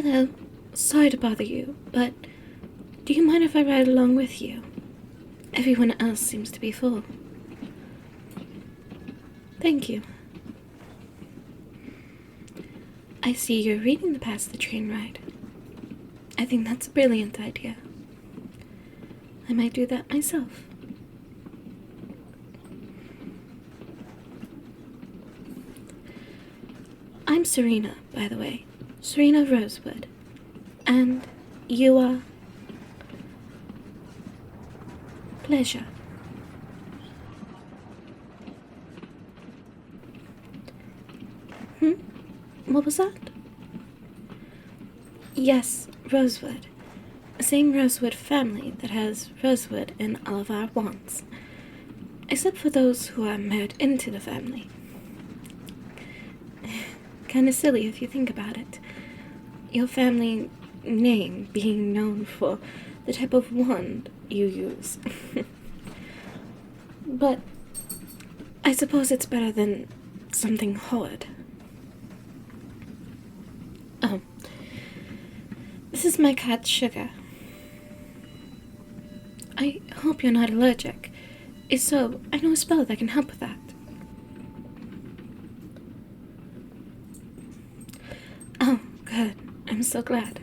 Hello. Sorry to bother you, but do you mind if I ride along with you? Everyone else seems to be full. Thank you. I see you're reading to pass the train ride. I think that's a brilliant idea. I might do that myself. I'm Serena, by the way. Serena Rosewood. And you are... Pleasure. What was that? Yes, Rosewood. The same Rosewood family that has Rosewood in all of our wands. Except for those who are married into the family. Kinda silly if you think about it. Your family name being known for the type of wand you use. But I suppose it's better than something horrid. Oh, this is my cat Sugar. I hope you're not allergic. If so, I know a spell that can help with that. Oh, good. I'm so glad.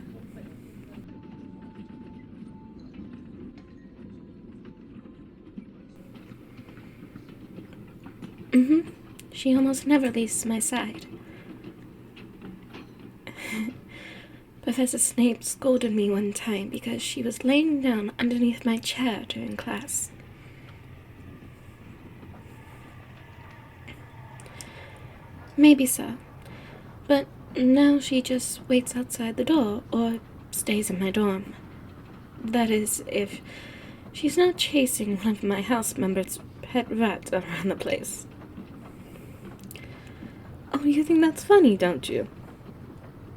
She almost never leaves my side. Professor Snape scolded me one time because she was laying down underneath my chair during class. Maybe so, but now she just waits outside the door or stays in my dorm. That is, if she's not chasing one of my house members' pet rats around the place. Oh, you think that's funny, don't you?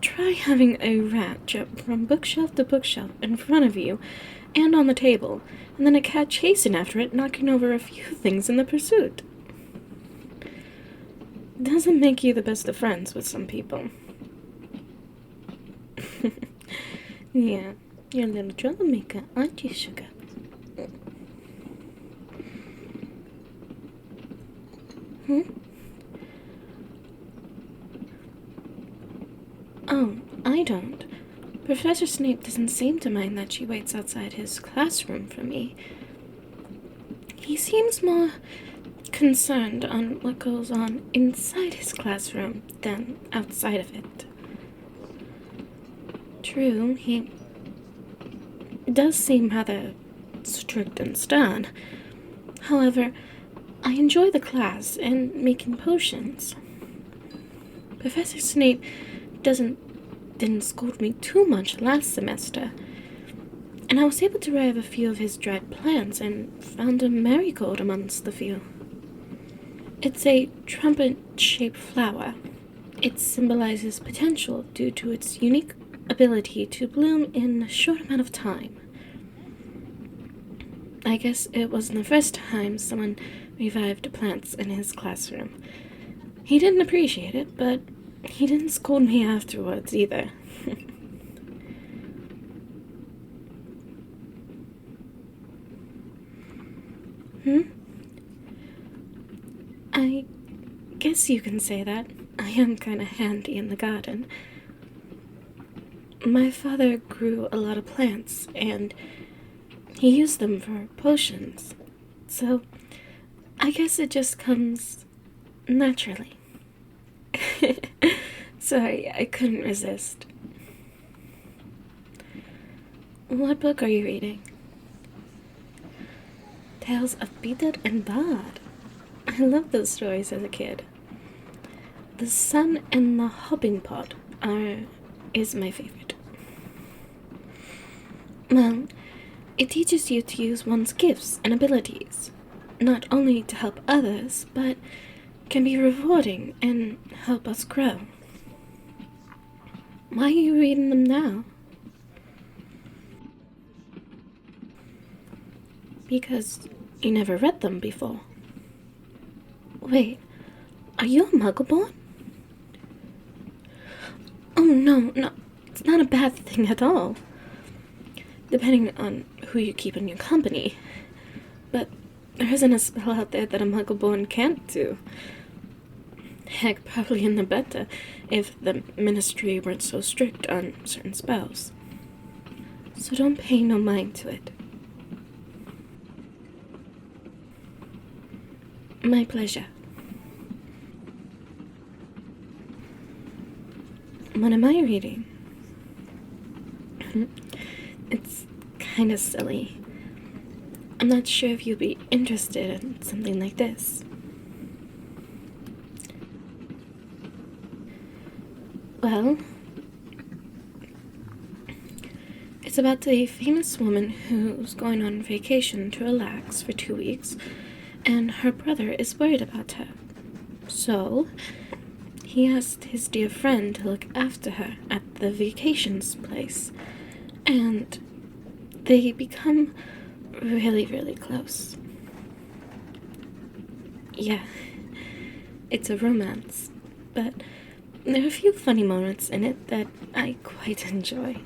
Try having a rat jump from bookshelf to bookshelf in front of you and on the table, and then a cat chasing after it, knocking over a few things in the pursuit. Doesn't make you the best of friends with some people. Yeah, you're a little troublemaker, aren't you, Sugar? Oh, I don't. Professor Snape doesn't seem to mind that she waits outside his classroom for me. He seems more concerned on what goes on inside his classroom than outside of it. True, he does seem rather strict and stern. However, I enjoy the class and making potions. Professor Snape didn't scold me too much last semester, and I was able to revive a few of his dried plants and found a marigold amongst the few. It's a trumpet-shaped flower. It symbolizes potential due to its unique ability to bloom in a short amount of time. I guess it wasn't the first time someone revived plants in his classroom. He didn't appreciate it, but he didn't scold me afterwards either. I guess you can say that. I am kinda handy in the garden. My father grew a lot of plants, and he used them for potions. So, I guess it just comes naturally. Sorry, I couldn't resist. What book are you reading? Tales of Peter and Bard. I loved those stories as a kid. The Sun and the Hopping Pod is my favorite. Well, it teaches you to use one's gifts and abilities, not only to help others, but can be rewarding and help us grow. Why are you reading them now? Because you never read them before. Wait, are you a Muggle-born? Oh, no, It's not a bad thing at all, depending on who you keep in your company. But there isn't a spell out there that a muggle-born can't do. Heck, probably in the better if the ministry weren't so strict on certain spells. So don't pay no mind to it. My pleasure. What am I reading? It's kinda silly. I'm not sure if you'd be interested in something like this. Well, it's about a famous woman who's going on vacation to relax for 2 weeks, and her brother is worried about her. So, he asked his dear friend to look after her at the vacations place, and they become really, really close. Yeah, it's a romance, but there are a few funny moments in it that I quite enjoy.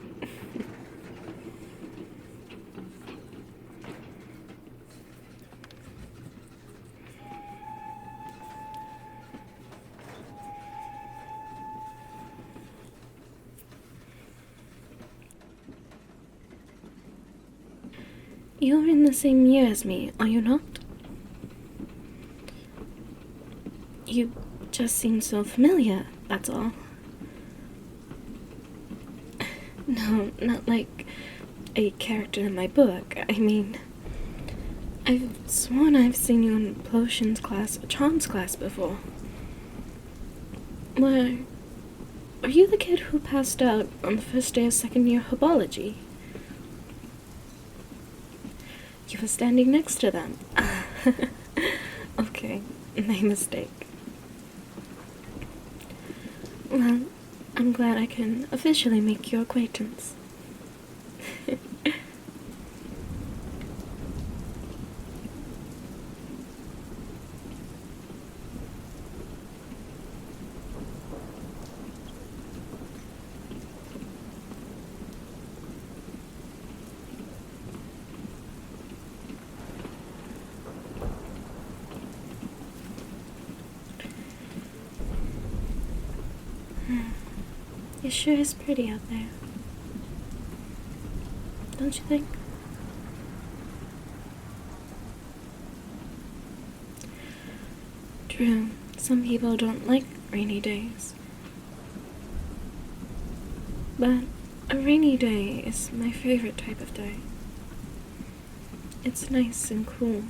You're in the same year as me, are you not? You just seem so familiar, that's all. No, not like a character in my book. I mean, I've sworn I've seen you in Potions class or Charms class before. Were you the kid who passed out on the first day of second year herbology? You were standing next to them. Okay, my mistake. Well, I'm glad I can officially make your acquaintance. It sure is pretty out there. Don't you think? True, some people don't like rainy days. But a rainy day is my favorite type of day. It's nice and cool.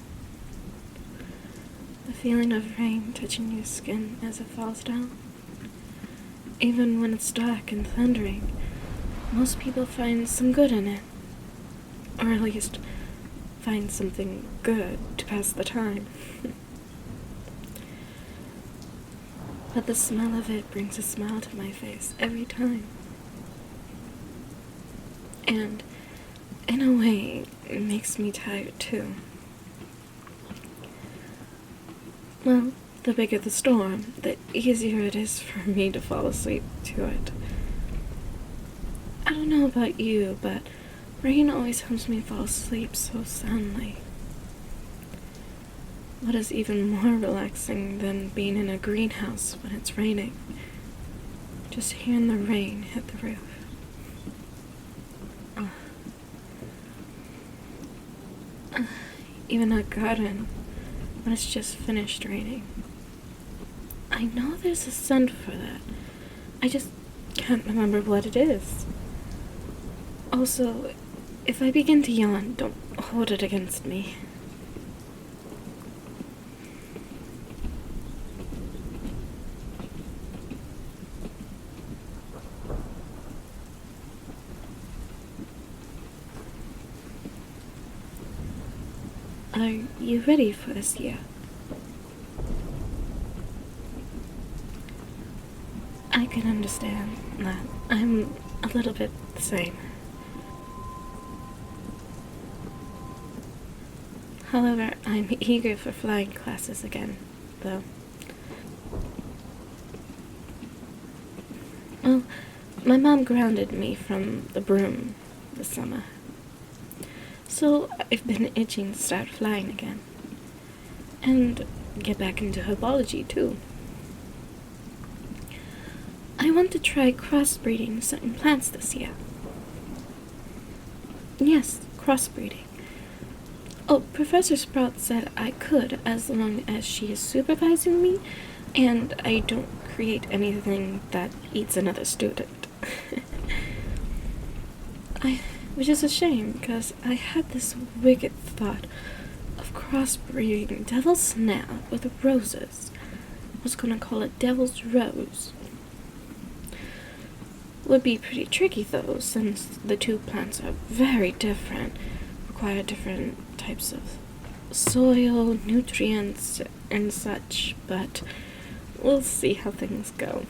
The feeling of rain touching your skin as it falls down. Even when it's dark and thundering, most people find some good in it. Or at least find something good to pass the time. But the smell of it brings a smile to my face every time. And in a way, it makes me tired too. Well, the bigger the storm, the easier it is for me to fall asleep to it. I don't know about you, but rain always helps me fall asleep so soundly. What is even more relaxing than being in a greenhouse when it's raining? Just hearing the rain hit the roof. Even a garden when it's just finished raining. I know there's a scent for that. I just can't remember what it is. Also, if I begin to yawn, don't hold it against me. Are you ready for this year? I can understand that. I'm a little bit the same. However, I'm eager for flying classes again, though. Well, My mom grounded me from the broom this summer, so I've been itching to start flying again. And get back into herbology, too. I want to try crossbreeding certain plants this year. Yes, crossbreeding. Oh, Professor Sprout said I could, as long as she is supervising me, and I don't create anything that eats another student. Which is a shame, because I had this wicked thought of crossbreeding devil's snare with roses. I was gonna call it Devil's Rose. Would be pretty tricky though, since the two plants are very different, require different types of soil, nutrients, and such, but we'll see how things go.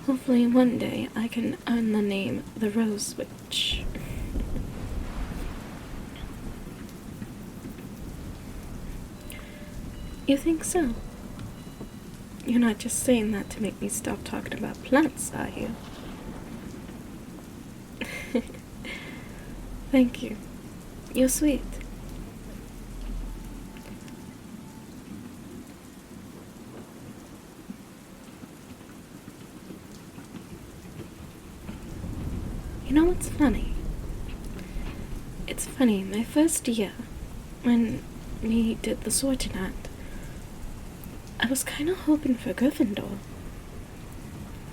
Hopefully one day I can earn the name the Rose Witch. You think so? You're not just saying that to make me stop talking about plants, are you? Thank you. You're sweet. You know what's funny? It's funny, my first year, when we did the sorting act, I was kind of hoping for Gryffindor.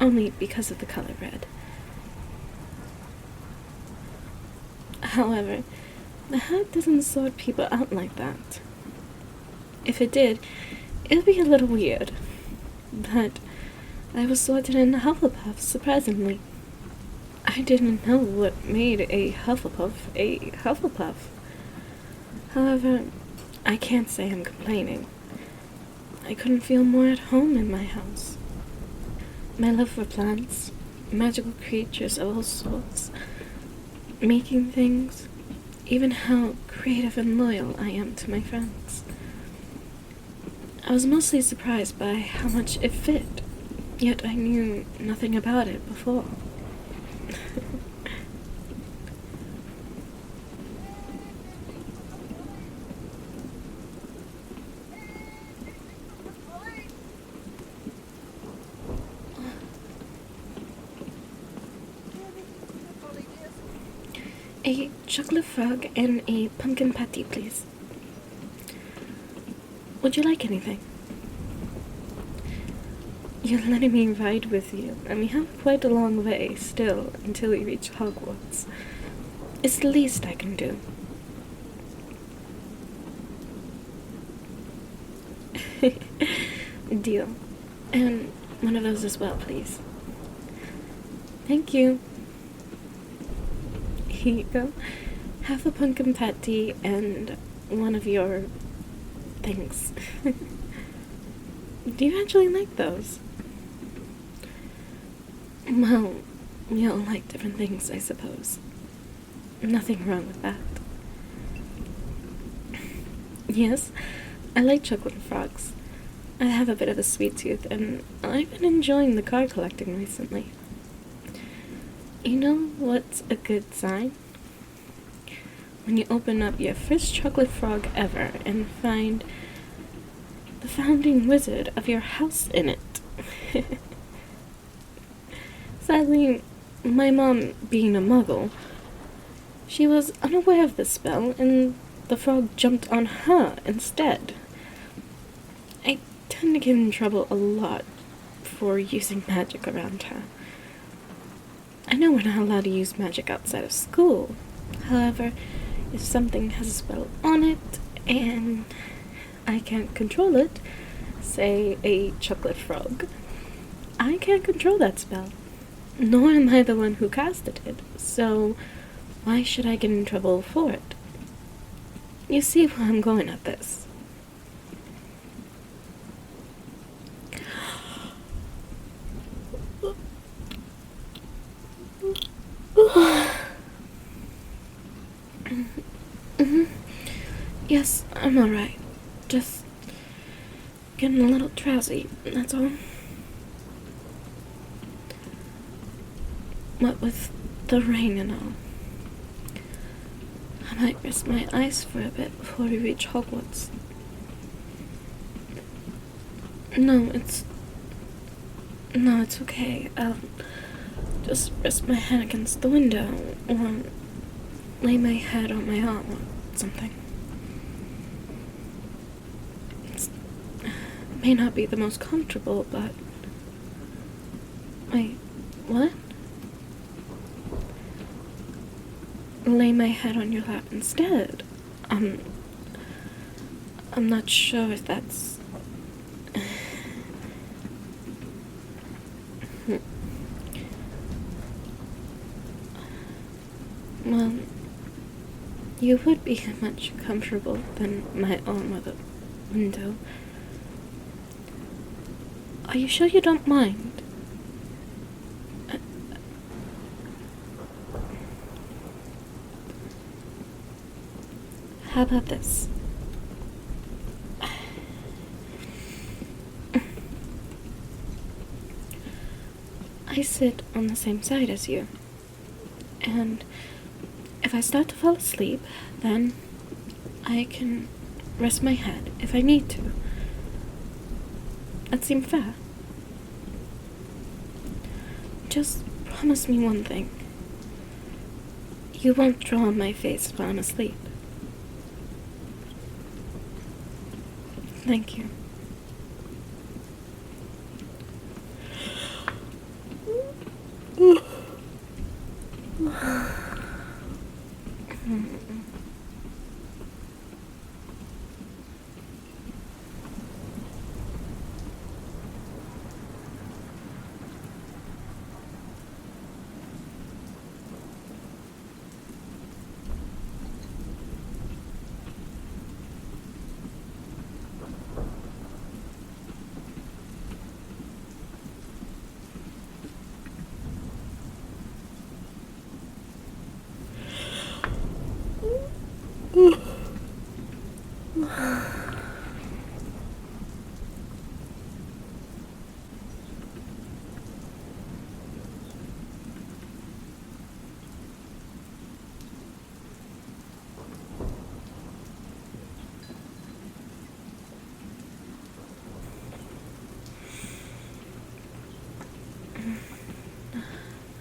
Only because of the color red. However, the hat doesn't sort people out like that. If it did, it would be a little weird. But I was sorted in Hufflepuff, surprisingly. I didn't know what made a Hufflepuff. However, I can't say I'm complaining. I couldn't feel more at home in my house. My love for plants, magical creatures of all sorts, making things, even how creative and loyal I am to my friends. I was mostly surprised by how much it fit, yet I knew nothing about it before. A chocolate frog and a pumpkin patty, please. Would you like anything? You're letting me ride with you, and we have quite a long way still until we reach Hogwarts. It's the least I can do. Deal. And one of those as well, please. Thank you. Here you go. Have a pumpkin patty and one of your things. Do you actually like those? Well, we all like different things, I suppose. Nothing wrong with that. Yes, I like chocolate frogs. I have a bit of a sweet tooth, and I've been enjoying the card collecting recently. You know what's a good sign? When you open up your first chocolate frog ever and find the founding wizard of your house in it. Sadly, my mom, being a muggle, she was unaware of the spell, and the frog jumped on her instead. I tend to get in trouble a lot for using magic around her. I know we're not allowed to use magic outside of school. However, if something has a spell on it, and I can't control it, say a chocolate frog, I can't control that spell. Nor am I the one who casted it, so why should I get in trouble for it? You see where I'm going at this. Yes, I'm alright. Just getting a little drowsy, that's all. What with the rain and all, I might rest my eyes for a bit before we reach Hogwarts. No, it's okay. I'll just rest my head against the window, or lay my head on my arm or something. It may not be the most comfortable, but... Wait, what? Lay my head on your lap instead. I'm not sure if that's... Well, you would be much comfortable than my arm or the window. Are you sure you don't mind? How about this? I sit on the same side as you, and if I start to fall asleep, then I can rest my head if I need to. That seems fair. Just promise me one thing. You won't draw on my face while I'm asleep. Thank you.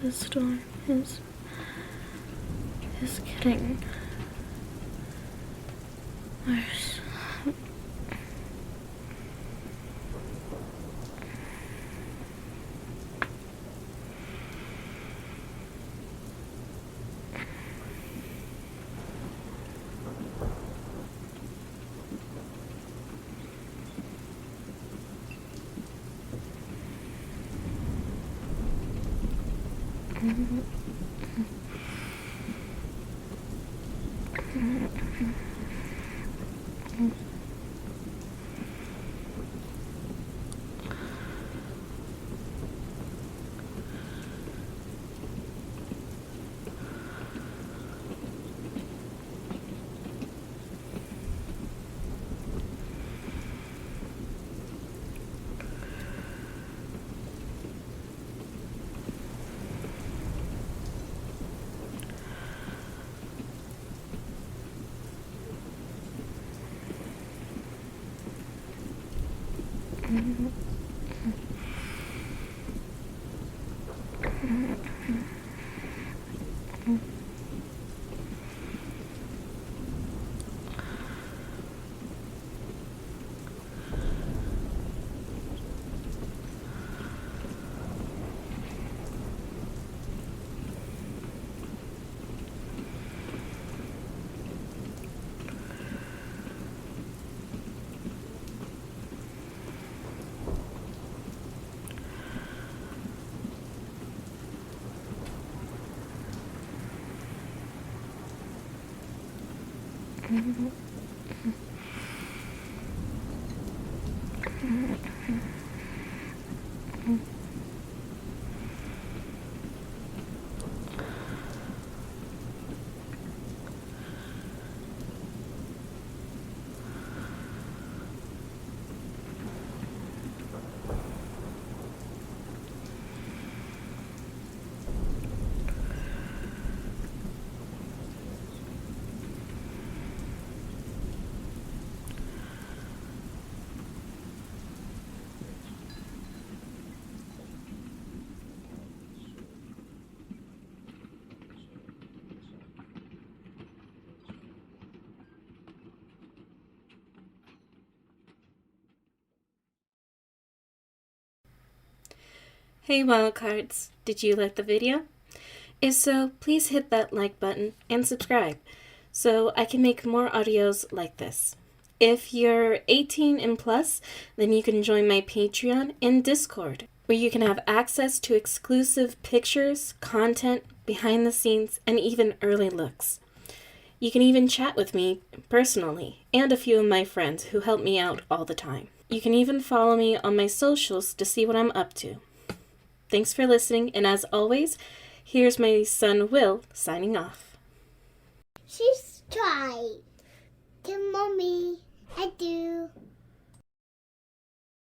The storm is getting worse. Hey wildcards, did you like the video? If so, please hit that like button and subscribe so I can make more audios like this. If you're 18 and plus, then you can join my Patreon and Discord, where you can have access to exclusive pictures, content, behind the scenes, and even early looks. You can even chat with me personally and a few of my friends who help me out all the time. You can even follow me on my socials to see what I'm up to. Thanks for listening, and as always, here's my son Will signing off. She's tried. To mommy, I do.